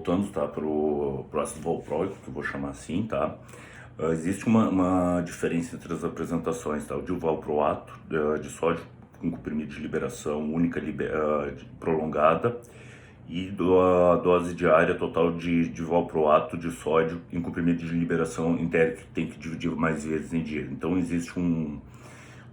voltando, tá, pro ácido valproico, que eu vou chamar assim, tá? Existe uma diferença entre as apresentações, tá? O de valproato de sódio com comprimido de liberação única prolongada e a dose diária total de valproato de sódio em comprimido de liberação entérica que tem que dividir mais vezes em dia. Então existe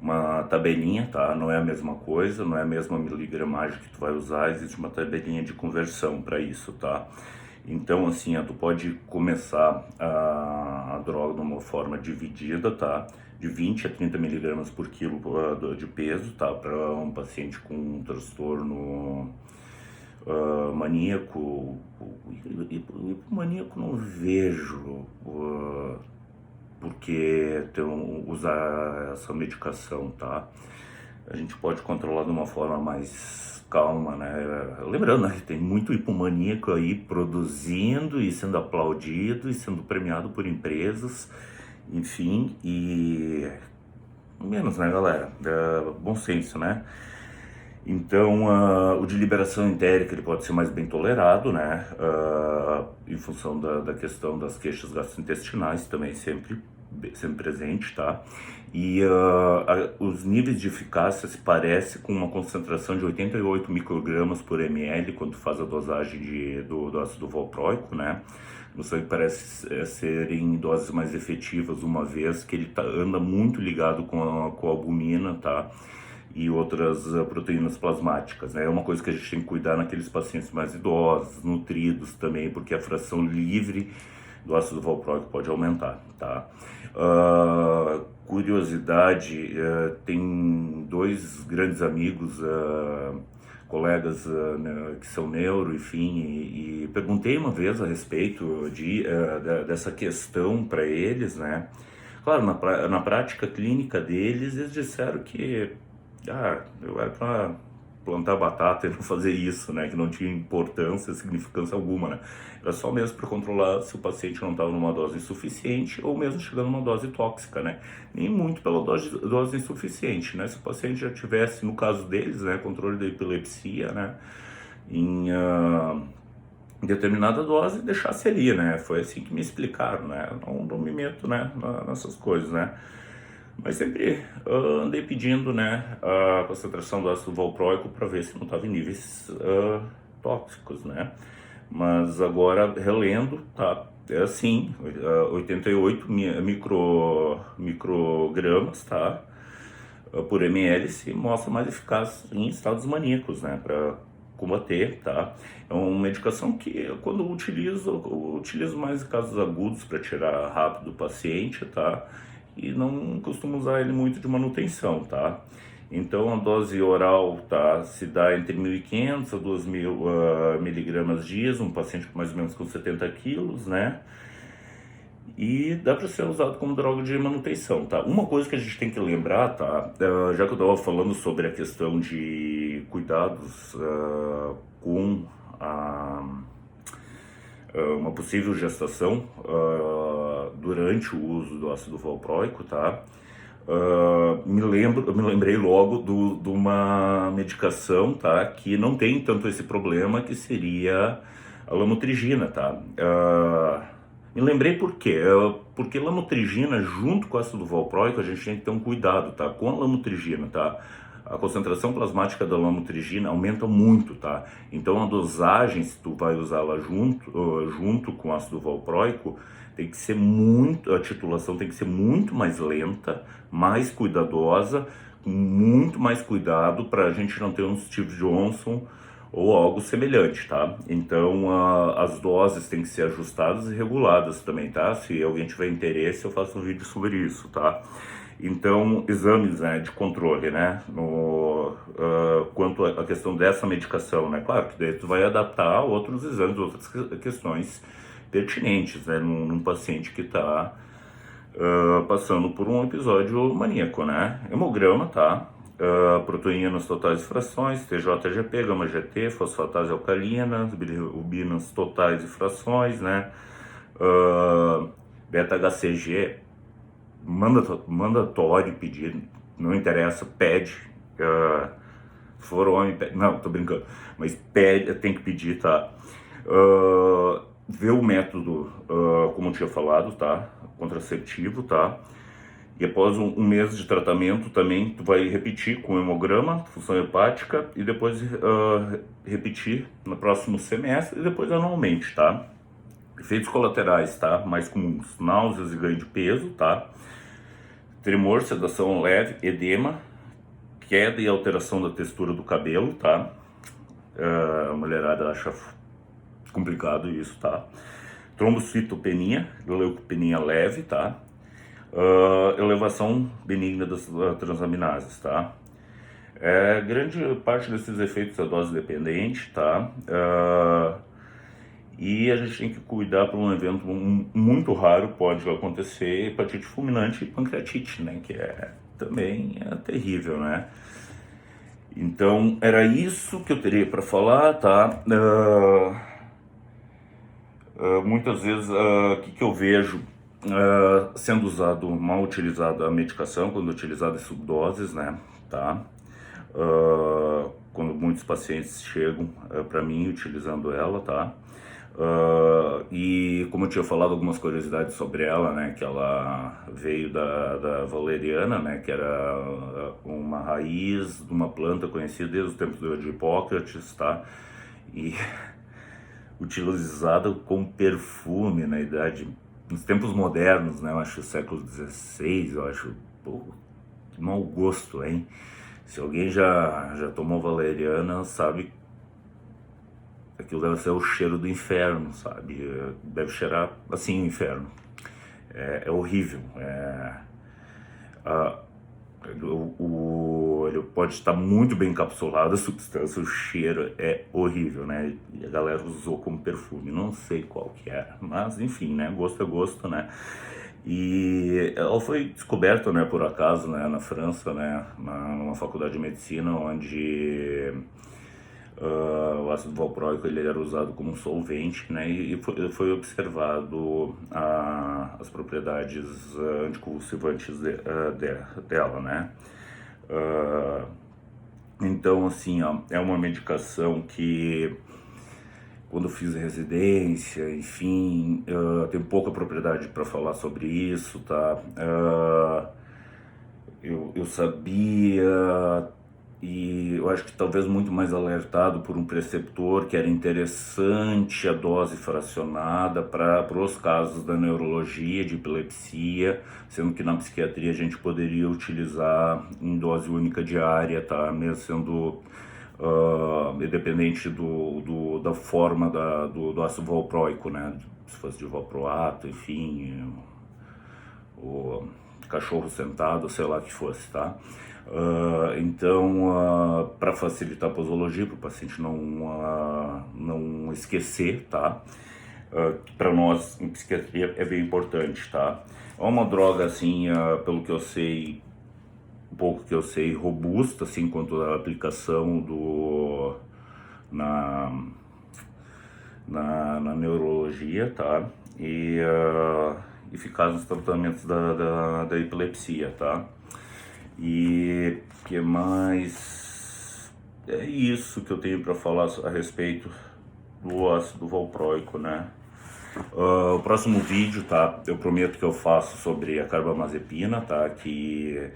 uma tabelinha, tá? Não é a mesma coisa, não é a mesma miligramagem que tu vai usar, existe uma tabelinha de conversão para isso, tá? Então, assim, tu pode começar a droga de uma forma dividida, tá? De 20 a 30 miligramas por quilo de peso, tá? Para um paciente com um transtorno maníaco. Hipomaníaco não vejo porque usar essa medicação, tá? A gente pode controlar de uma forma mais calma, né? Lembrando, né, que tem muito hipomaníaco aí produzindo e sendo aplaudido e sendo premiado por empresas, enfim, e menos, né, galera? Bom senso, né? Então, o de liberação entérica ele pode ser mais bem tolerado, né? Em função da questão das queixas gastrointestinais também sempre presente, tá? E os níveis de eficácia se parecem com uma concentração de 88 microgramas por ml quando faz a dosagem do ácido valproico, né? No sangue parece serem doses mais efetivas, uma vez que ele anda muito ligado com a albumina, tá? E outras proteínas plasmáticas, né? É uma coisa que a gente tem que cuidar naqueles pacientes mais idosos, nutridos também, porque a fração livre do ácido valproico pode aumentar, tá? Curiosidade, tem dois grandes amigos, colegas né, que são neuro, enfim, e perguntei uma vez a respeito dessa questão para eles, né? Claro, na prática clínica deles, eles disseram que eu era para plantar batata e não fazer isso, né? Que não tinha importância, significância alguma, né? Era só mesmo para controlar se o paciente não estava numa dose insuficiente ou mesmo chegando numa dose tóxica, né? Nem muito pela dose insuficiente, né? Se o paciente já tivesse, no caso deles, né, controle da epilepsia, né, em determinada dose, deixasse ali, né? Foi assim que me explicaram, né? Não me meto, né, nessas coisas, né? Mas sempre andei pedindo, né, a concentração do ácido valproico para ver se não estava em níveis tóxicos, né? Mas agora, relendo, tá, é assim, 88 microgramas, tá, por ml se mostra mais eficaz em estados maníacos, né, para combater, tá? É uma medicação que quando eu utilizo mais em casos agudos para tirar rápido do paciente, tá? E não costumo usar ele muito de manutenção, tá? Então a dose oral, tá, se dá entre 1.500 a 2.000 miligramas dias, um paciente mais ou menos com 70 quilos, né? E dá para ser usado como droga de manutenção, tá? Uma coisa que a gente tem que lembrar, tá? Já que eu estava falando sobre a questão de cuidados com uma possível gestação durante o uso do ácido valproico, tá? Eu me lembrei logo de uma medicação, tá? Que não tem tanto esse problema, que seria a lamotrigina, tá? Me lembrei por quê? Porque lamotrigina, junto com o ácido valproico, a gente tem que ter um cuidado, tá? Com a lamotrigina, tá? A concentração plasmática da lamotrigina aumenta muito, tá? Então a dosagem, se tu vai usá-la junto com o ácido valproico, tem que ser a titulação tem que ser muito mais lenta, mais cuidadosa, com muito mais cuidado para a gente não ter um Steve Johnson ou algo semelhante, tá? Então as doses têm que ser ajustadas e reguladas também, tá? Se alguém tiver interesse, eu faço um vídeo sobre isso, tá? Então, exames, né, de controle, né, quanto à questão dessa medicação, né, claro que daí tu vai adaptar outros exames, outras questões pertinentes, né, num paciente que está passando por um episódio maníaco, né. Hemograma, tá, proteínas totais e frações, TJGP, gama-GT, fosfatase alcalina, bilirrubinas totais e frações, né, beta-HCG, mandatório pedir, não interessa, pede, for homem, não, tô brincando, mas pede, tem que pedir, tá? vê o método, como eu tinha falado, tá? Contraceptivo, tá? E após um mês de tratamento também tu vai repetir com hemograma, função hepática e depois repetir no próximo semestre e depois anualmente, tá? Efeitos colaterais, tá? Mais comuns: náuseas e ganho de peso, tá? Tremor, sedação leve, edema, queda e alteração da textura do cabelo, tá? A mulherada acha complicado isso, tá? Trombocitopenia, leucopenia leve, tá? Elevação benigna das transaminases, tá? Grande parte desses efeitos é dose dependente, tá? E a gente tem que cuidar para um evento muito raro, pode acontecer hepatite fulminante e pancreatite, né? Que também é terrível, né? Então, era isso que eu teria para falar, tá? Muitas vezes, o que eu vejo sendo mal utilizada a medicação, quando utilizada em subdoses, né, tá? Quando muitos pacientes chegam para mim utilizando ela, tá? E como eu tinha falado algumas curiosidades sobre ela, né, que ela veio da valeriana, né, que era uma raiz de uma planta conhecida desde os tempos de Hipócrates, tá? E utilizada como perfume na idade, nos tempos modernos, né, eu acho século XVI, eu acho, pô, que mau gosto, hein? Se alguém já tomou valeriana, sabe, aquilo deve ser o cheiro do inferno, sabe? Deve cheirar assim o inferno. É horrível. Ele pode estar muito bem encapsulado, a substância, o cheiro é horrível, né? E a galera usou como perfume, não sei qual que é, mas enfim, né? Gosto é gosto, né? E ela foi descoberta, né, por acaso, né, na França, né, numa faculdade de medicina, onde o ácido valproico ele era usado como um solvente, né, e foi observado as propriedades anticonvulsivantes dela, né. Então, assim, ó, é uma medicação que, quando eu fiz residência, enfim, tenho pouca propriedade para falar sobre isso, tá? Eu sabia, e eu acho que talvez muito mais alertado por um preceptor, que era interessante a dose fracionada para os casos da neurologia, de epilepsia, sendo que na psiquiatria a gente poderia utilizar em dose única diária, tá? Mesmo sendo independente da forma do ácido valproico, né? Se fosse de valproato, enfim, o cachorro sentado, sei lá que fosse, tá? Então, para facilitar a posologia, para o paciente não esquecer, tá? Para nós em psiquiatria é bem importante, tá? É uma droga, assim, pelo que eu sei, pouco que eu sei, robusta, assim, quanto à aplicação na neurologia, tá? E eficaz nos tratamentos da epilepsia, tá? E que mais? É isso que eu tenho para falar a respeito do ácido valproico, né? O próximo vídeo, tá? Eu prometo que eu faço sobre a carbamazepina, tá? Que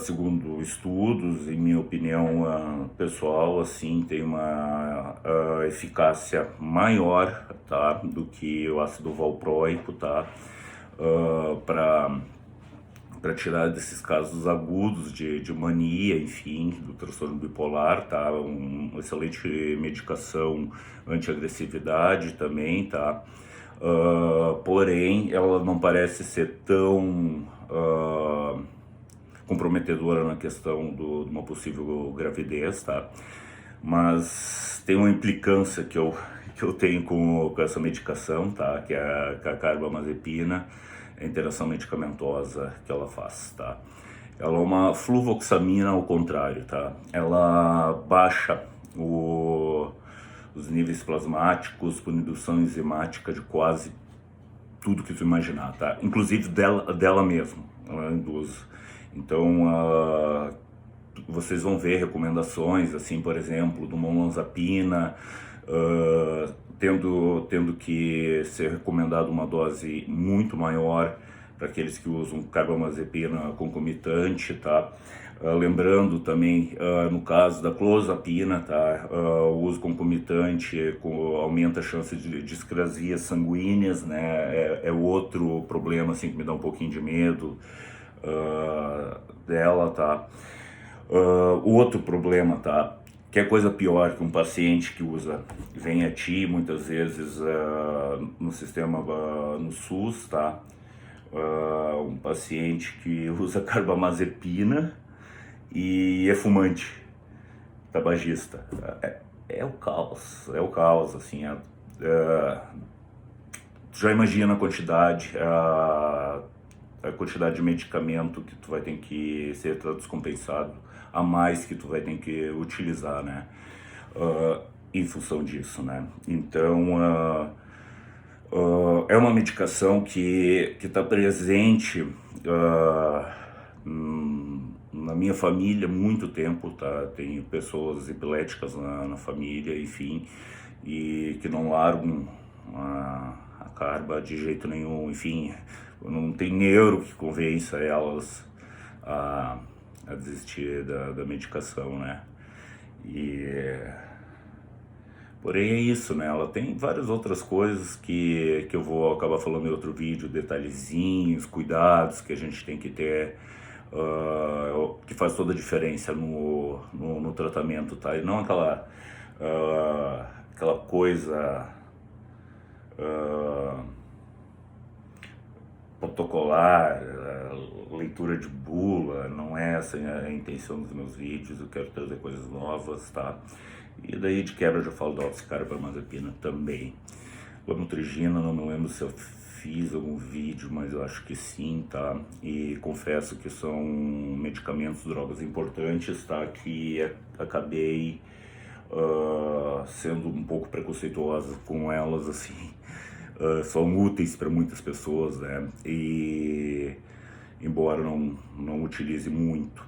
segundo estudos, em minha opinião pessoal, assim, tem uma eficácia maior, tá? Do que o ácido valproico, tá? Para tirar desses casos agudos de mania, enfim, do transtorno bipolar, tá? Uma excelente medicação anti-agressividade também, tá? Porém, ela não parece ser tão comprometedora na questão de uma possível gravidez, tá? Mas tem uma implicância que eu tenho com essa medicação, tá? Que é a carbamazepina, a interação medicamentosa que ela faz, tá? Ela é uma fluvoxamina ao contrário, tá? Ela baixa os níveis plasmáticos por indução enzimática de quase tudo que tu imaginar, tá? Inclusive dela mesmo, ela induz. Então, vocês vão ver recomendações, assim, por exemplo, do olanzapina, tendo que ser recomendado uma dose muito maior para aqueles que usam carbamazepina concomitante, tá? Lembrando também, no caso da clozapina, tá? O uso concomitante aumenta a chance de discrasias sanguíneas, né? É outro problema, assim, que me dá um pouquinho de medo dela, tá? O outro problema, tá? Que é coisa pior que um paciente que vem a ti muitas vezes no sistema, no SUS, tá? Um paciente que usa carbamazepina e é fumante, tabagista. É o caos, assim. Tu já imagina a quantidade de medicamento que tu vai ter que ser descompensado, a mais que tu vai ter que utilizar, né? Em função disso, né? Então, é uma medicação que está presente na minha família há muito tempo, tá? Tenho pessoas epiléticas na família, enfim, e que não largam a carba de jeito nenhum, enfim, não tem neuro que convença elas a desistir da medicação, né? Porém é isso, né? Ela tem várias outras coisas que eu vou acabar falando em outro vídeo, detalhezinhos, cuidados que a gente tem que ter, que faz toda a diferença no tratamento, tá? E não aquela coisa protocolar, leitura de bula, não é essa a intenção dos meus vídeos, eu quero trazer coisas novas, tá? E daí de quebra eu já falo da oxicarbamazepina também. Lamotrigina, não me lembro se eu fiz algum vídeo, mas eu acho que sim, tá? E confesso que são medicamentos, drogas importantes, tá? Que acabei sendo um pouco preconceituosa com elas, assim. São úteis para muitas pessoas, né? E embora não utilize muito,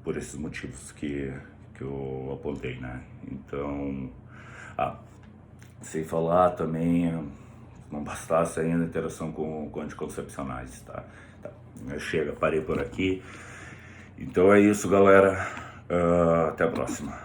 por esses motivos que eu apontei, né? Então, sem falar também, não bastasse ainda a interação com anticoncepcionais, tá? Chega, parei por aqui. Então é isso, galera. Até a próxima.